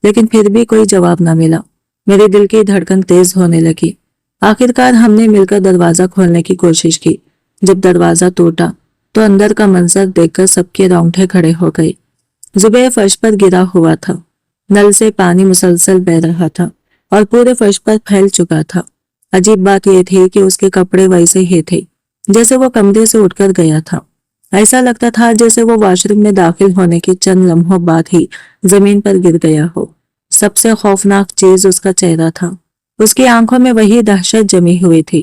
لیکن پھر بھی کوئی جواب نہ ملا۔ میرے دل کی دھڑکن تیز ہونے لگی۔ آخرکار ہم نے مل کر دروازہ کھولنے کی کوشش کی۔ جب دروازہ ٹوٹا تو اندر کا منظر دیکھ کر سب کے رونگٹے کھڑے ہو گئے۔ زبیر فرش پر گرا ہوا تھا، نل سے پانی مسلسل بہہ رہا تھا اور پورے فرش پر پھیل چکا تھا۔ عجیب بات یہ تھی کہ اس کے کپڑے ویسے ہی تھے جیسے وہ کمرے سے اٹھ کر گیا تھا۔ ایسا لگتا تھا جیسے وہ واش روم میں داخل ہونے کے چند لمحوں بعد ہی زمین پر گر گیا ہو۔ سب سے خوفناک چیز اس کا چہرہ تھا۔ اس کی آنکھوں میں وہی دہشت جمی ہوئی تھی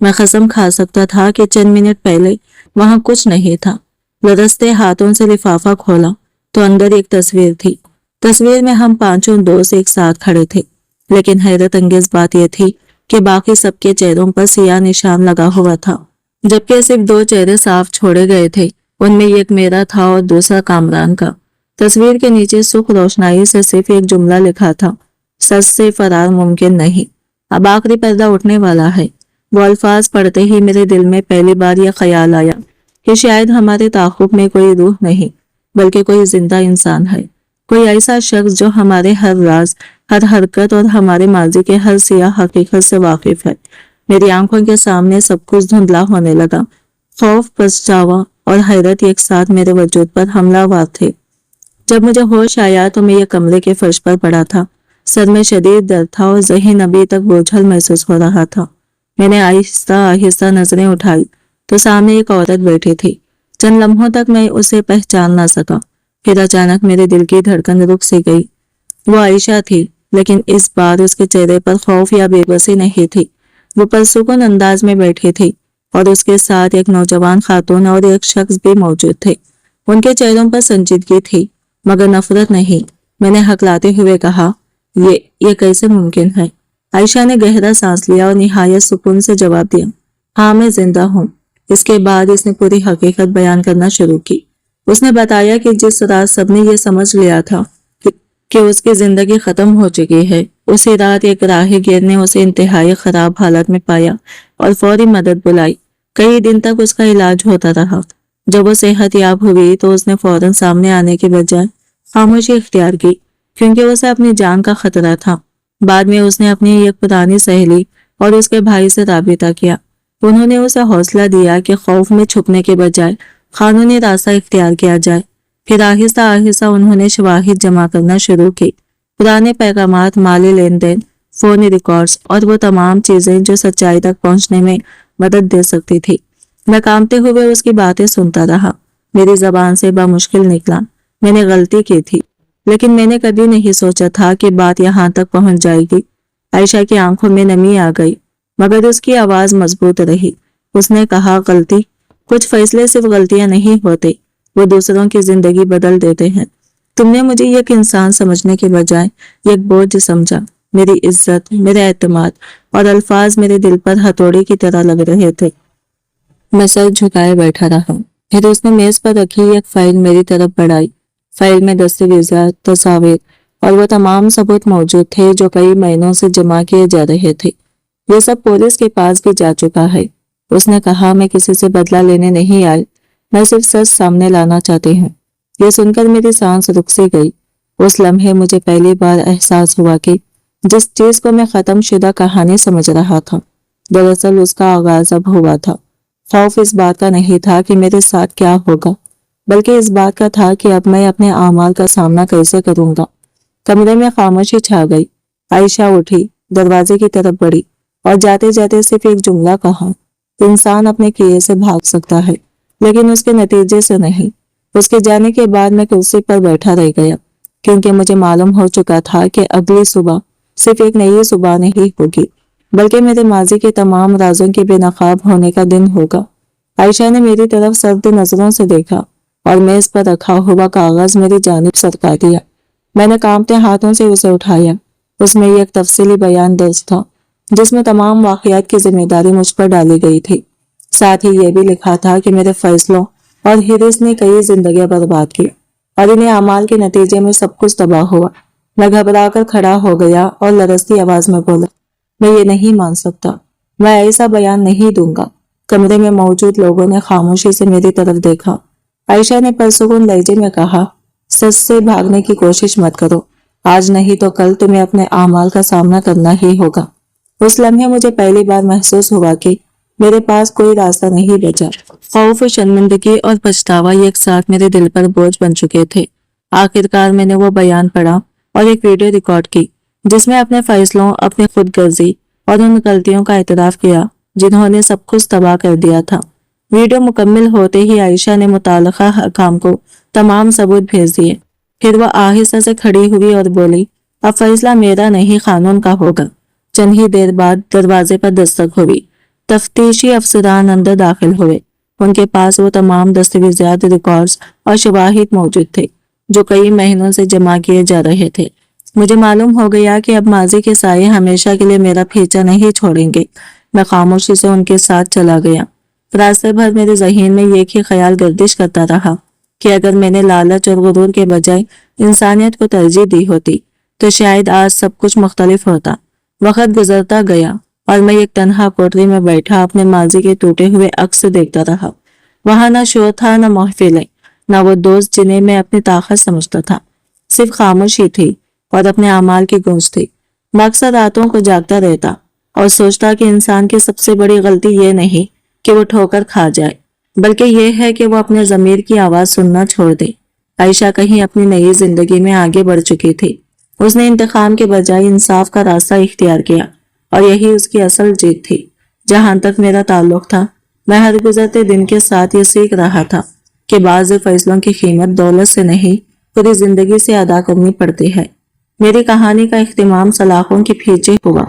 میں قسم کھا سکتا تھا کہ چند منٹ پہلے وہاں کچھ نہیں تھا۔ لرزتے ہاتھوں سے لفافہ کھولا تو اندر ایک تصویر تھی۔ تصویر میں ہم پانچوں دوست ایک ساتھ کھڑے تھے، لیکن حیرت انگیز بات یہ تھی کہ باقی سب کے چہروں پر سیاہ نشان لگا ہوا تھا، جبکہ صرف 2 چہرے صاف چھوڑے گئے تھے۔ ان میں ایک میرا تھا اور دوسرا کامران کا۔ تصویر کے نیچے سرخ روشنائی سے صرف ایک جملہ لکھا تھا، سچ سے فرار ممکن نہیں، اب آخری پردہ اٹھنے والا ہے۔ وہ الفاظ پڑھتے ہی میرے دل میں پہلی بار یہ خیال آیا کہ شاید ہمارے تعاقب میں کوئی روح نہیں، بلکہ کوئی زندہ انسان ہے، کوئی ایسا شخص جو ہمارے ہر راز، ہر حرکت اور ہمارے ماضی کے ہر سیاہ حقیقت سے واقف ہے۔ میری آنکھوں کے سامنے سب کچھ دھندلا ہونے لگا۔ خوف، پچھتاوا اور حیرت ایک ساتھ میرے وجود پر حملہ ور تھے۔ جب مجھے ہوش آیا تو میں یہ کمرے کے فرش پر پڑا تھا۔ سر میں شدید درد تھا اور ذہن ابھی تک بوجھل محسوس ہو رہا تھا۔ میں نے آہستہ آہستہ نظریں اٹھائی تو سامنے ایک عورت بیٹھی تھی۔ چند لمحوں تک میں اسے پہچان نہ سکا، پھر اچانک میرے دل کی دھڑکن رک سی گئی۔ وہ عائشہ تھی، لیکن اس بار اس کے چہرے پر خوف یا بے بسی نہیں تھی۔ وہ پرسکون انداز میں بیٹھی تھی اور اس کے ساتھ ایک نوجوان خاتون اور ایک شخص بھی موجود تھے۔ ان کے چہروں پر سنجیدگی تھی، مگر نفرت نہیں۔ میں نے ہکلاتے ہوئے کہا، یہ کیسے ممکن ہے؟ عائشہ نے گہرا سانس لیا اور نہایت سکون سے جواب دیا، ہاں میں زندہ ہوں۔ اس کے بعد اس نے پوری حقیقت بیان کرنا شروع کی۔ اس نے بتایا کہ جس رات سب نے یہ سمجھ لیا تھا کہ اس کی زندگی ختم ہو چکی ہے، اسی رات ایک راہی گیر نے اسے انتہائی خراب حالت میں پایا اور فوری مدد بلائی۔ کئی دن تک اس کا علاج ہوتا رہا۔ جب وہ صحت یاب ہوئی تو اس نے فوراً سامنے آنے کے بجائے خاموشی اختیار کی، کیونکہ اسے اپنی جان کا خطرہ تھا۔ بعد میں اس نے اپنی ایک پرانی سہیلی اور اس کے بھائی سے رابطہ کیا۔ انہوں نے اسے حوصلہ دیا کہ خوف میں چھپنے کے بجائے قانونی راستہ اختیار کیا جائے۔ پھر آہستہ آہستہ انہوں نے شواہد جمع کرنا شروع کی، پرانے پیغامات، مالی لین دین، فونی ریکارڈز اور وہ تمام چیزیں جو سچائی تک پہنچنے میں مدد دے سکتی تھی۔ میں کانپتے ہوئے اس کی باتیں سنتا رہا۔ میری زبان سے بمشکل نکلا، میں نے غلطی کی تھی، لیکن میں نے کبھی نہیں سوچا تھا کہ بات یہاں تک پہنچ جائے گی۔ عائشہ کی آنکھوں میں نمی آ گئی، مگر اس کی آواز مضبوط رہی۔ اس نے کہا، غلطی؟ کچھ فیصلے صرف غلطیاں نہیں ہوتے، وہ دوسروں کی زندگی بدل دیتے ہیں۔ تم نے مجھے ایک انسان سمجھنے کے بجائے ایک بوجھ سمجھا۔ میری عزت، میرے اعتماد اور الفاظ میرے دل پر ہتھوڑی کی طرح لگ رہے تھے۔ میں سر جھکائے بیٹھا رہا۔ پھر اس نے میز پر رکھی ایک فائل میری طرف بڑھائی۔ فائل میں دستاویزات، تصاویر اور وہ تمام ثبوت موجود تھے جو کئی مہینوں سے جمع کیے جا رہے تھے۔ یہ سب پولیس کے پاس بھی جا چکا ہے۔ اس نے کہا، میں کسی سے بدلہ لینے نہیں آئی، میں صرف سچ سامنے لانا چاہتی ہوں۔ یہ سن کر میری سانس رک سی گئی۔ اس لمحے مجھے پہلی بار احساس ہوا کہ جس چیز کو میں ختم شدہ کہانی سمجھ رہا تھا، دراصل اس کا آغاز اب ہوا تھا۔ خوف اس بات کا نہیں تھا کہ میرے ساتھ کیا ہوگا، بلکہ اس بات کا تھا کہ اب میں اپنے اعمال کا سامنا کیسے کروں گا۔ کمرے میں خاموشی چھا گئی۔ عائشہ اٹھی، دروازے کی طرف بڑھی اور جاتے جاتے صرف ایک جملہ کہا، انسان اپنے کیے سے بھاگ سکتا ہے، لیکن اس کے نتیجے سے نہیں۔ اس کے جانے کے بعد میں کرسی پر بیٹھا رہ گیا، کیونکہ مجھے معلوم ہو چکا تھا کہ اگلی صبح صرف ایک نئی صبح نہیں ہوگی، بلکہ میرے ماضی کے تمام رازوں کے بے نقاب ہونے کا دن ہوگا۔ عائشہ نے میری طرف سرد نظروں سے دیکھا اور میز پر رکھا ہوا کاغذ میری جانب سرکا دیا۔ میں نے کانپتے ہاتھوں سے اسے اٹھایا۔ اس میں ایک تفصیلی بیان درج تھا، جس میں تمام واقعات کی ذمہ داری مجھ پر ڈالی گئی تھی۔ ساتھ ہی یہ بھی لکھا تھا کہ میرے فیصلوں اور حرص نے کئی زندگیاں برباد کی اور انہیں اعمال کے نتیجے میں سب کچھ تباہ ہوا۔ میں گھبرا کر کھڑا ہو گیا اور لرزتی آواز میں بولا، میں یہ نہیں مان سکتا، میں ایسا بیان نہیں دوں گا۔ کمرے میں موجود لوگوں نے خاموشی سے میری طرف دیکھا۔ عائشہ نے پرسکون لہجے میں کہا، سچ سے بھاگنے کی کوشش مت کرو، آج نہیں تو کل تمہیں اپنے اعمال کا سامنا کرنا ہی ہوگا۔ اس لمحے مجھے پہلی بار محسوس ہوا کہ میرے پاس کوئی راستہ نہیں بچا۔ خوف، شرمندگی اور پچھتاوا ایک ساتھ میرے دل پر بوجھ بن چکے تھے۔ آخرکار میں نے وہ بیان پڑھا اور ایک ویڈیو ریکارڈ کی، جس میں اپنے فیصلوں، اپنی خود غرضی اور ان غلطیوں کا اعتراف کیا جنہوں نے سب کچھ تباہ کر دیا تھا۔ ویڈیو مکمل ہوتے ہی عائشہ نے متعلقہ حکام کو تمام ثبوت بھیج دیے۔ پھر وہ آہستہ سے کھڑی ہوئی اور بولی، اب فیصلہ میرا نہیں قانون کا ہوگا۔ چند ہی دیر بعد دروازے پر دستک ہوئی تفتیشی افسران اندر داخل ہوئے۔ ان کے پاس وہ تمام دستاویزات، ریکارڈز اور شواہد موجود تھے جو کئی مہینوں سے جمع کیے جا رہے تھے۔ مجھے معلوم ہو گیا کہ اب ماضی کے سائے ہمیشہ کے لیے میرا پیچھا نہیں چھوڑیں گے۔ میں خاموشی سے ان کے ساتھ چلا گیا۔ راستے بھر میرے ذہن میں ایک ہی خیال گردش کرتا رہا کہ اگر میں نے لالچ اور غرور کے بجائے انسانیت کو ترجیح دی ہوتی تو شاید آج سب کچھ مختلف ہوتا۔ وقت گزرتا گیا اور میں ایک تنہا کوٹری میں بیٹھا اپنے ماضی کے ٹوٹے ہوئے عکس دیکھتا رہا۔ وہاں نہ شور تھا، نہ محفلیں، نہ وہ دوست جنہیں میں اپنی طاقت سمجھتا تھا۔ صرف خاموشی تھی اور اپنے اعمال کی گونج تھی۔ میں اکثر راتوں کو جاگتا رہتا اور سوچتا کہ انسان کی سب سے بڑی غلطی یہ نہیں کہ وہ ٹھوکر کھا جائے، بلکہ یہ ہے کہ وہ اپنے ضمیر کی آواز سننا چھوڑ دے۔ عائشہ کہیں اپنی نئی زندگی میں آگے بڑھ چکی تھی۔ اس نے انتقام کے بجائے انصاف کا راستہ اختیار کیا اور یہی اس کی اصل جیت تھی۔ جہاں تک میرا تعلق تھا، میں ہر گزرتے دن کے ساتھ یہ سیکھ رہا تھا کہ بعض فیصلوں کی قیمت دولت سے نہیں پوری زندگی سے ادا کرنی پڑتی ہے۔ میری کہانی کا اختتام سلاخوں کے پیچھے ہوا،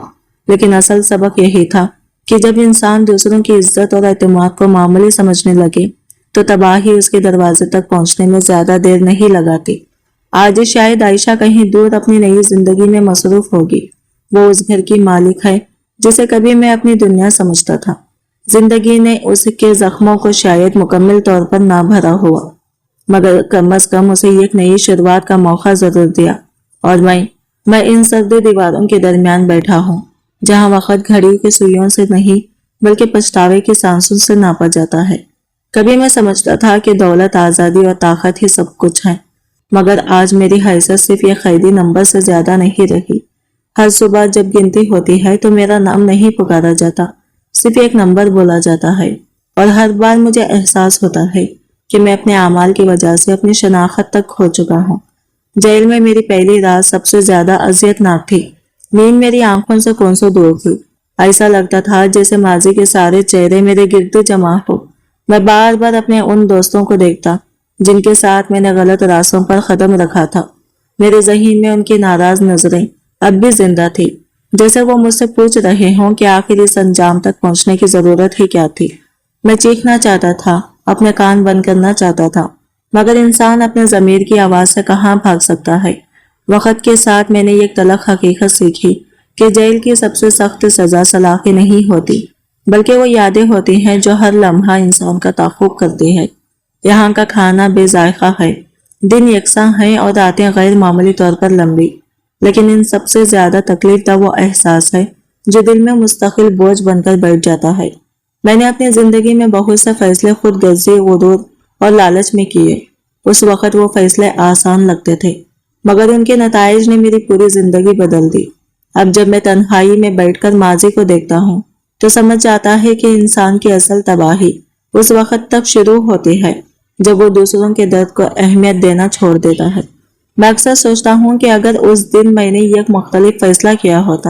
لیکن اصل سبق یہی تھا کہ جب انسان دوسروں کی عزت اور اعتماد کو معمولی سمجھنے لگے تو تباہی اس کے دروازے تک پہنچنے میں زیادہ دیر نہیں لگاتی۔ آج شاید عائشہ کہیں دور اپنی نئی زندگی میں مصروف ہوگی۔ وہ اس گھر کی مالک ہے جسے کبھی میں اپنی دنیا سمجھتا تھا۔ زندگی نے اس کے زخموں کو شاید مکمل طور پر نہ بھرا ہوا، مگر کم از کم اسے ایک نئی شروعات کا موقع ضرور دیا۔ اور میں ان سرد دیواروں کے درمیان بیٹھا ہوں جہاں وقت گھڑی کی سوئیوں سے نہیں بلکہ پچھتاوے کی سانسوں سے ناپا جاتا ہے۔ کبھی میں سمجھتا تھا کہ دولت، آزادی اور طاقت ہی سب کچھ ہے، مگر آج میری حیثیت صرف یہ قیدی نمبر سے زیادہ نہیں رہی۔ ہر صبح جب گنتی ہوتی ہے تو میرا نام نہیں پکارا جاتا، صرف ایک نمبر بولا جاتا ہے، اور ہر بار مجھے احساس ہوتا ہے کہ میں اپنے اعمال کی وجہ سے اپنی شناخت تک کھو چکا ہوں۔ جیل میں میری پہلی رات سب سے زیادہ اذیت ناک تھی۔ نیند میری آنکھوں سے کونسوں دور تھی۔ ایسا لگتا تھا جیسے ماضی کے سارے چہرے میرے گرد جمع ہو۔ میں بار بار اپنے ان دوستوں کو دیکھتا جن کے ساتھ میں نے غلط راستوں پر قدم رکھا تھا۔ میرے ذہن میں ان کی ناراض نظریں اب بھی زندہ تھی، جیسے وہ مجھ سے پوچھ رہے ہوں کہ آخر اس انجام تک پہنچنے کی ضرورت ہی کیا تھی۔ میں چیخنا چاہتا تھا، اپنے کان بند کرنا چاہتا تھا، مگر انسان اپنے ضمیر کی آواز سے کہاں بھاگ سکتا ہے۔ وقت کے ساتھ میں نے ایک تلخ حقیقت سیکھی کہ جیل کی سب سے سخت سزا سلاخی نہیں ہوتی، بلکہ وہ یادیں ہوتی ہیں جو ہر لمحہ انسان کا تعاقب کرتی ہے۔ یہاں کا کھانا بے ذائقہ ہے، دن یکساں ہیں اور راتیں غیر معمولی طور پر لمبی، لیکن ان سب سے زیادہ تکلیف دہ وہ احساس ہے جو دل میں مستقل بوجھ بن کر بیٹھ جاتا ہے۔ میں نے اپنی زندگی میں بہت سے فیصلے خود غرضی، غرور اور لالچ میں کیے۔ اس وقت وہ فیصلے آسان لگتے تھے، مگر ان کے نتائج نے میری پوری زندگی بدل دی۔ اب جب میں تنہائی میں بیٹھ کر ماضی کو دیکھتا ہوں تو سمجھ جاتا ہے کہ انسان کی اصل تباہی اس وقت تک شروع ہوتی ہے جب وہ دوسروں کے درد کو اہمیت دینا چھوڑ دیتا ہے۔ میں اکثر سوچتا ہوں کہ اگر اس دن میں نے ایک مختلف فیصلہ کیا ہوتا،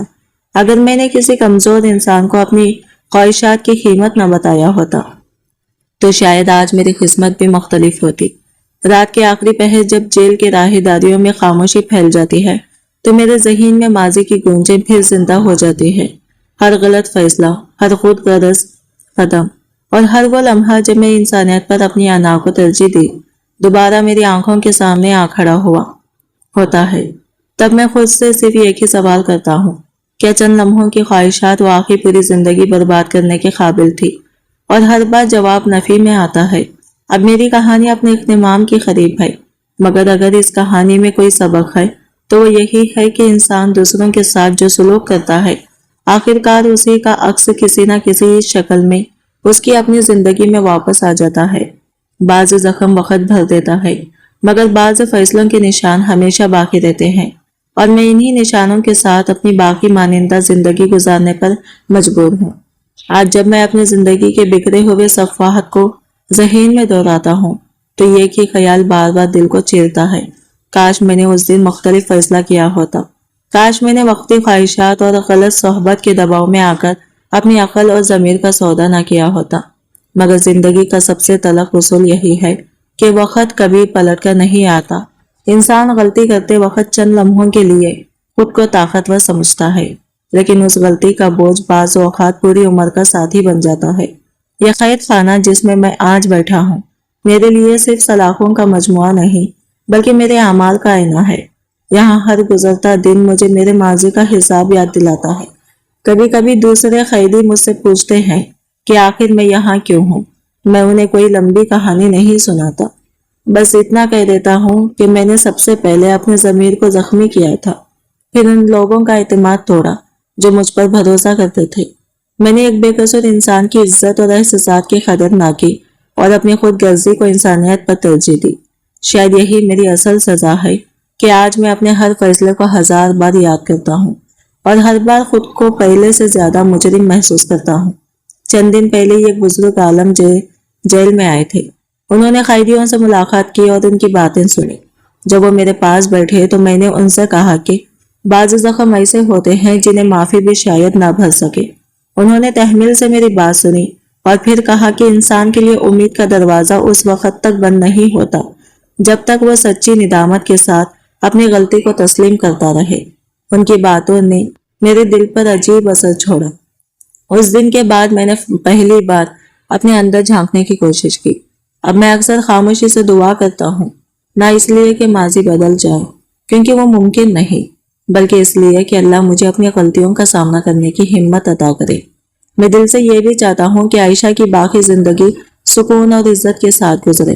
اگر میں نے کسی کمزور انسان کو اپنی خواہشات کی قیمت نہ بتایا ہوتا، تو شاید آج میری قسمت بھی مختلف ہوتی۔ رات کے آخری پہر جب جیل کے راہداریوں میں خاموشی پھیل جاتی ہے تو میرے ذہن میں ماضی کی گونجیں پھر زندہ ہو جاتی ہے۔ ہر غلط فیصلہ، ہر خود غرض قدم اور ہر وہ لمحہ جب میں انسانیت پر اپنی انا کو ترجیح دی دوبارہ میری آنکھوں کے سامنے آ کھڑا ہوتا ہے۔ تب میں خود سے صرف ایک ہی سوال کرتا ہوں، کیا چند لمحوں کی خواہشات واقعی پوری زندگی برباد کرنے کے قابل تھی؟ اور ہر بار جواب نفی میں آتا ہے۔ اب میری کہانی اپنے اختتام کے قریب ہے، مگر اگر اس کہانی میں کوئی سبق ہے تو وہ یہی ہے کہ انسان دوسروں کے ساتھ جو سلوک کرتا ہے آخرکار اسی کا عکس کسی نہ کسی شکل میں اس کی اپنی زندگی میں واپس آ جاتا ہے۔ بعض زخم وقت بھر دیتا ہے، مگر بعض فیصلوں کے نشان ہمیشہ باقی رہتے ہیں، اور میں انہی نشانوں کے ساتھ اپنی باقی مانندہ زندگی گزارنے پر مجبور ہوں۔ آج جب میں اپنی زندگی کے بکھرے ہوئے صفحات کو ذہن میں دہراتا ہوں تو یہ کہ خیال بار بار دل کو چیرتا ہے، کاش میں نے اس دن مختلف فیصلہ کیا ہوتا، کاش میں نے وقتی خواہشات اور غلط صحبت کے دباؤ میں آ کر اپنی عقل اور ضمیر کا سودا نہ کیا ہوتا۔ مگر زندگی کا سب سے تلخ اصول یہی ہے کہ وقت کبھی پلٹ کر نہیں آتا۔ انسان غلطی کرتے وقت چند لمحوں کے لیے خود کو طاقتور سمجھتا ہے، لیکن اس غلطی کا بوجھ بعض اوقات پوری عمر کا ساتھی بن جاتا ہے۔ یہ قید خانہ جس میں میں آج بیٹھا ہوں میرے لیے صرف سلاخوں کا مجموعہ نہیں بلکہ میرے اعمال کا آئینہ ہے۔ یہاں ہر گزرتا دن مجھے میرے ماضی کا حساب یاد دلاتا ہے۔ کبھی کبھی دوسرے قیدی مجھ سے پوچھتے ہیں کہ آخر میں یہاں کیوں ہوں۔ میں انہیں کوئی لمبی کہانی نہیں سناتا، بس اتنا کہہ دیتا ہوں کہ میں نے سب سے پہلے اپنے ضمیر کو زخمی کیا تھا، پھر ان لوگوں کا اعتماد توڑا جو مجھ پر بھروسہ کرتے تھے۔ میں نے ایک بے قصور انسان کی عزت اور احساسات کی قدر نہ کی اور اپنی خود غرضی کو انسانیت پر ترجیح دی۔ شاید یہی میری اصل سزا ہے کہ آج میں اپنے ہر فیصلے کو 1000 بار یاد کرتا ہوں اور ہر بار خود کو پہلے سے زیادہ مجرم محسوس کرتا ہوں۔ چند دن پہلے ایک بزرگ عالم جیل میں آئے تھے۔ انہوں نے قیدیوں سے ملاقات کی اور ان کی باتیں سنی۔ جب وہ میرے پاس بیٹھے تو میں نے ان سے کہا کہ بعض زخم ایسے ہوتے ہیں جنہیں معافی بھی شاید نہ بھر سکے۔ انہوں نے تحمل سے میری بات سنی اور پھر کہا کہ انسان کے لیے امید کا دروازہ اس وقت تک بند نہیں ہوتا جب تک وہ سچی ندامت کے ساتھ اپنی غلطی کو تسلیم کرتا رہے۔ ان کی باتوں نے میرے دل پر عجیب اثر چھوڑا۔ اس دن کے بعد میں نے پہلی بار اپنے اندر جھانکنے کی کوشش کی۔ اب میں اکثر خاموشی سے دعا کرتا ہوں، نہ اس لیے کہ ماضی بدل جائے کیونکہ وہ ممکن نہیں، بلکہ اس لیے کہ اللہ مجھے اپنی غلطیوں کا سامنا کرنے کی ہمت عطا کرے۔ میں دل سے یہ بھی چاہتا ہوں کہ عائشہ کی باقی زندگی سکون اور عزت کے ساتھ گزرے۔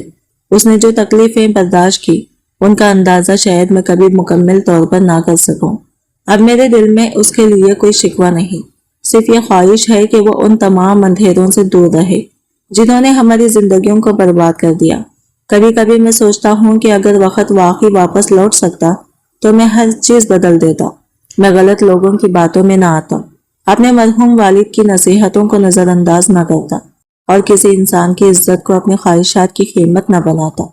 اس نے جو تکلیفیں برداشت کی ان کا اندازہ شاید میں کبھی مکمل طور پر نہ کر سکوں۔ اب میرے دل میں اس کے لیے کوئی شکوہ نہیں، صرف یہ خواہش ہے کہ وہ ان تمام اندھیروں سے دور رہے جنہوں نے ہماری زندگیوں کو برباد کر دیا۔ کبھی کبھی میں سوچتا ہوں کہ اگر وقت واقعی واپس لوٹ سکتا تو میں ہر چیز بدل دیتا۔ میں غلط لوگوں کی باتوں میں نہ آتا، اپنے مرحوم والد کی نصیحتوں کو نظر انداز نہ کرتا اور کسی انسان کی عزت کو اپنی خواہشات کی قیمت نہ بناتا۔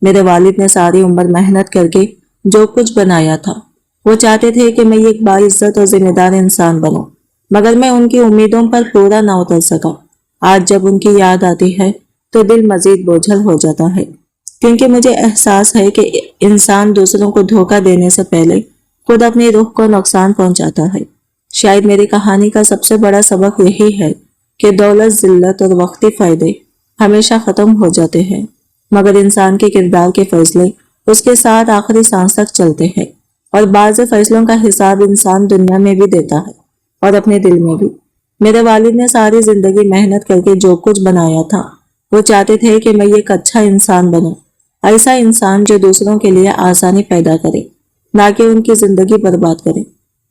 میرے والد نے ساری عمر محنت کر کے جو کچھ بنایا تھا، وہ چاہتے تھے کہ میں ایک باعزت اور ذمہ دار انسان بنوں، مگر میں ان کی امیدوں پر پورا نہ اتر سکا۔ آج جب ان کی یاد آتی ہے تو دل مزید بوجھل ہو جاتا ہے، کیونکہ مجھے احساس ہے کہ انسان دوسروں کو دھوکہ دینے سے پہلے خود اپنی روح کو نقصان پہنچاتا ہے۔ شاید میری کہانی کا سب سے بڑا سبق یہی ہے کہ دولت، ذلت اور وقتی فائدے ہمیشہ ختم ہو جاتے ہیں، مگر انسان کے کردار کے فیصلے اس کے ساتھ آخری سانس تک چلتے ہیں، اور بعض فیصلوں کا حساب انسان دنیا میں بھی دیتا ہے اور اپنے دل میں بھی۔ میرے والد نے ساری زندگی محنت کر کے جو کچھ بنایا تھا، وہ چاہتے تھے کہ میں ایک اچھا انسان بنوں، ایسا انسان جو دوسروں کے لیے آسانی پیدا کرے، نہ کہ ان کی زندگی برباد کرے۔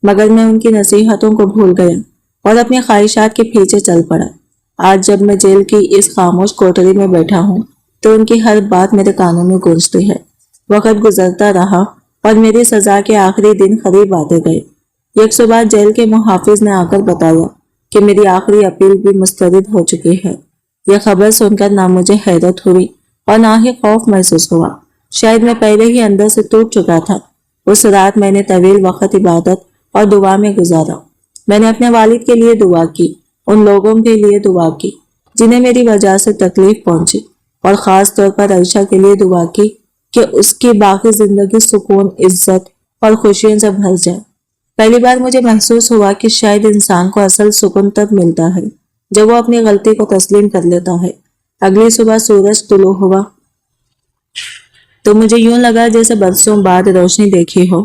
مگر میں ان کی نصیحتوں کو بھول گیا اور اپنی خواہشات کے پیچھے چل پڑا۔ آج جب میں جیل کی اس خاموش کوٹری میں بیٹھا ہوں تو ان کی ہر بات میرے کانوں میں گونجتی ہے۔ وقت گزرتا رہا اور میری سزا کے آخری دن قریب آتے گئے۔ ایک صبح جیل کے محافظ نے آ کر بتایا کہ میری آخری اپیل بھی مسترد ہو چکی ہے۔ یہ خبر سن کر نہ مجھے حیرت ہوئی اور نہ ہی خوف محسوس ہوا، شاید میں پہلے ہی اندر سے ٹوٹ چکا تھا۔ اس رات میں نے طویل وقت عبادت اور دعا میں گزارا۔ میں نے اپنے والد کے لیے دعا کی، ان لوگوں کے لیے دعا کی جنہیں میری وجہ سے تکلیف پہنچی، اور خاص طور پر عائشہ کے لیے دعا کی کہ اس کی باقی زندگی سکون، عزت اور خوشیوں سے بھر جائے۔ پہلی بار مجھے محسوس ہوا کہ شاید انسان کو اصل سکون تب ملتا ہے جب وہ اپنی غلطی کو تسلیم کر لیتا ہے۔ اگلی صبح سورج طلوع ہوا تو مجھے یوں لگا جیسے برسوں بعد روشنی دیکھی ہو۔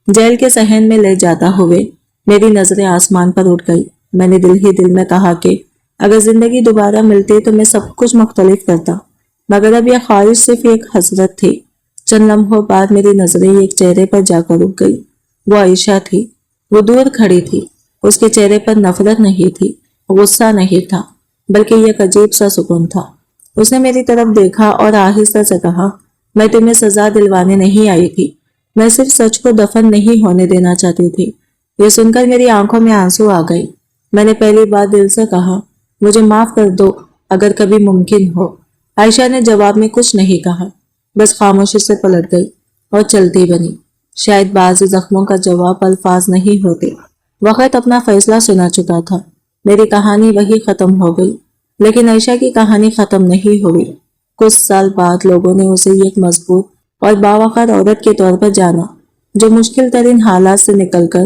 جیل کے صحن میں لے جاتا ہوئے میری نظریں آسمان پر اٹھ گئی۔ میں نے دل ہی دل میں کہا کہ اگر زندگی دوبارہ ملتی تو میں سب کچھ مختلف کرتا، مگر اب یہ خواہش صرف ایک حسرت تھی۔ چند لمحوں بعد میری نظریں ایک چہرے پر جا کر رک گئی۔ وہ عائشہ تھی۔ وہ دور کھڑی تھی۔ اس کے چہرے پر نفرت نہیں تھی، غصہ نہیں تھا، بلکہ ایک عجیب سا سکون تھا۔ اس نے میری طرف دیکھا اور آہستہ سے کہا، میں تمہیں سزا دلوانے نہیں آئی تھی، میں صرف سچ کو دفن نہیں ہونے دینا چاہتی تھی۔ یہ سن کر میری آنکھوں میں آنسو آ گئی۔ میں نے پہلی بار دل سے کہا، مجھے معاف کر دو اگر کبھی ممکن ہو۔ عائشہ نے جواب میں کچھ نہیں کہا، بس خاموشی سے پلٹ گئی اور چلتی بنی۔ شاید بعض زخموں کا جواب الفاظ نہیں ہوتے۔ وقت اپنا فیصلہ سنا چکا تھا۔ میری کہانی وہی ختم ہو گئی، لیکن عائشہ کی کہانی ختم نہیں ہوئی۔ کچھ سال بعد لوگوں نے اسے ایک مضبوط اور باوقار عورت کے طور پر جانا، جو مشکل ترین حالات سے نکل کر